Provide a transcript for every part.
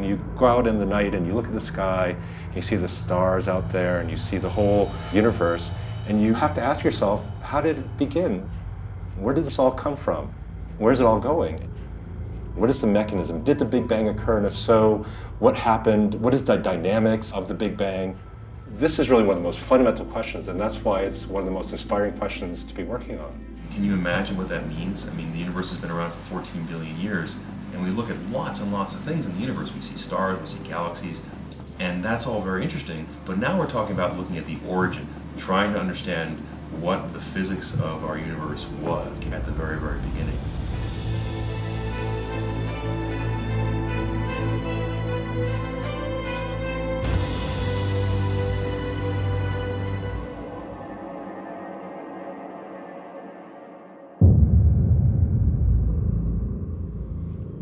when you go out in the night and you look at the sky, you see the stars out there and you see the whole universe, and you have to ask yourself, how did it begin? Where did this all come from? Where's it all going? What is the mechanism? Did the Big Bang occur? And if so, what happened? What is the dynamics of the Big Bang? This is really one of the most fundamental questions, and that's why it's one of the most inspiring questions to be working on. Can you imagine what that means? I mean, the universe has been around for 14 billion years, and we look at lots and lots of things in the universe. We see stars, we see galaxies, and that's all very interesting. But now we're talking about looking at the origin, trying to understand what the physics of our universe was at the very, very beginning.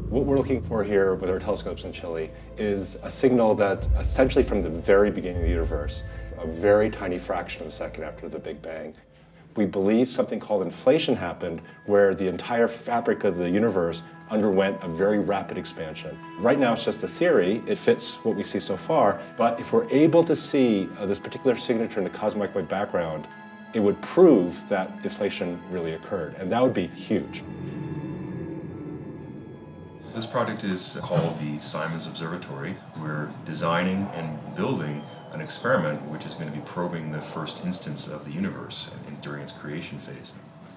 What we're looking for here with our telescopes in Chile is a signal that's essentially from the very beginning of the universe, a very tiny fraction of a second after the Big Bang. We believe something called inflation happened, where the entire fabric of the universe underwent a very rapid expansion. Right now it's just a theory, it fits what we see so far, but if we're able to see this particular signature in the cosmic microwave background, it would prove that inflation really occurred, and that would be huge. This project is called the Simon's Observatory. We're designing and building an experiment which is going to be probing the first instance of the universe during its creation phase.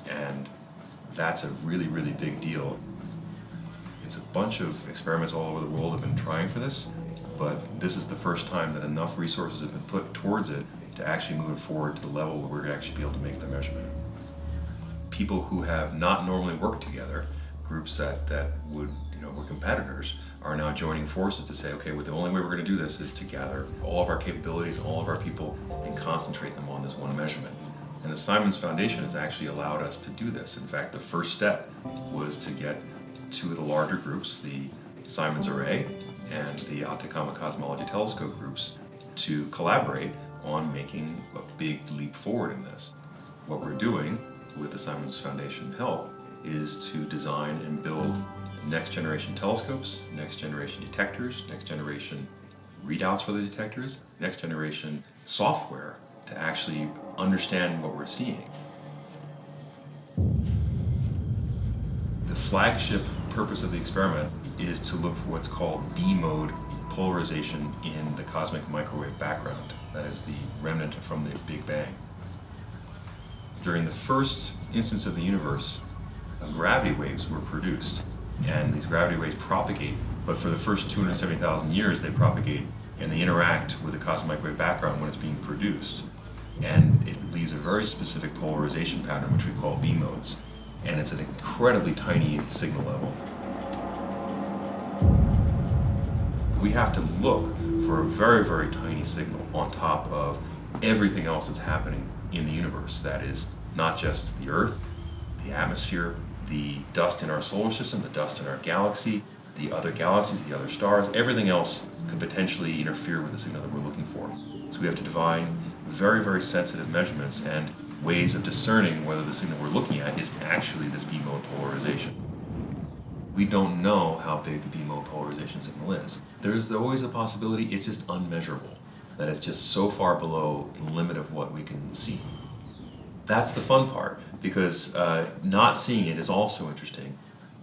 And that's a really, really big deal. It's a bunch of experiments all over the world have been trying for this, but this is the first time that enough resources have been put towards it to actually move it forward to the level where we're going to actually be able to make the measurement. People who have not normally worked together, groups that would, were competitors, are now joining forces to say, okay, well, the only way we're going to do this is to gather all of our capabilities, all of our people, and concentrate them on this one measurement. And the Simons Foundation has actually allowed us to do this. In fact, the first step was to get two of the larger groups, the Simons Array and the Atacama Cosmology Telescope groups, to collaborate on making a big leap forward in this. What we're doing with the Simons Foundation help is to design and build next generation telescopes, next generation detectors, next generation readouts for the detectors, next generation software to actually understand what we're seeing. The flagship purpose of the experiment is to look for what's called B-mode polarization in the cosmic microwave background. That is the remnant from the Big Bang. During the first instance of the universe, gravity waves were produced, and these gravity waves propagate, but for the first 270,000 years they propagate and they interact with the cosmic microwave background when it's being produced, and it leaves a very specific polarization pattern which we call B modes, and it's an incredibly tiny signal level. We have to look for a very, very tiny signal on top of everything else that's happening in the universe. That is not just the Earth, the atmosphere, the dust in our solar system, the dust in our galaxy, the other galaxies, the other stars, everything else could potentially interfere with the signal that we're looking for. So we have to define very, very sensitive measurements and ways of discerning whether the signal we're looking at is actually this B-mode polarization. We don't know how big the B-mode polarization signal is. There's always a possibility it's just unmeasurable, that it's just so far below the limit of what we can see. That's the fun part, because not seeing it is also interesting,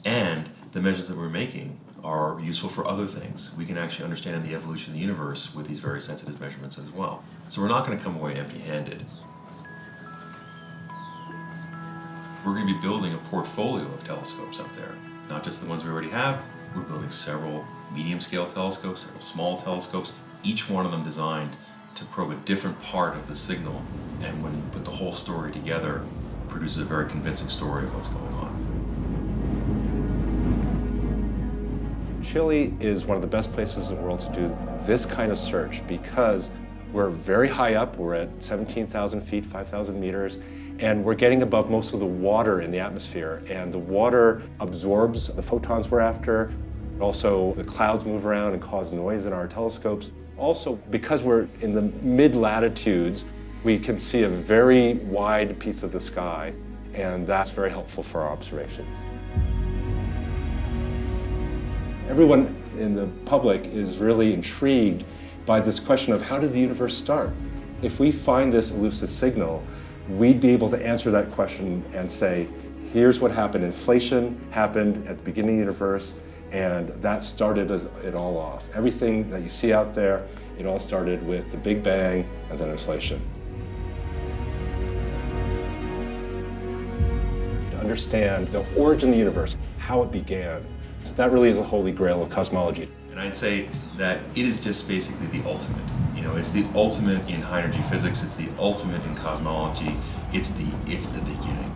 and the measures that we're making are useful for other things. We can actually understand the evolution of the universe with these very sensitive measurements as well. So we're not going to come away empty-handed. We're going to be building a portfolio of telescopes up there, not just the ones we already have. We're building several medium-scale telescopes, several small telescopes, each one of them designed to probe a different part of the signal, and when you put the whole story together, it produces a very convincing story of what's going on. Chile is one of the best places in the world to do this kind of search because we're very high up. We're at 17,000 feet, 5,000 meters, and we're getting above most of the water in the atmosphere, and the water absorbs the photons we're after. Also, the clouds move around and cause noise in our telescopes. Also, because we're in the mid-latitudes, we can see a very wide piece of the sky, and that's very helpful for our observations. Everyone in the public is really intrigued by this question of how did the universe start? If we find this elusive signal, we'd be able to answer that question and say, here's what happened. Inflation happened at the beginning of the universe, and that started it all off. Everything that you see out there, it all started with the Big Bang and then inflation. To understand the origin of the universe, how it began, that really is the holy grail of cosmology. And I'd say that it is just basically the ultimate. You know, it's the ultimate in high energy physics, it's the ultimate in cosmology, it's the beginning.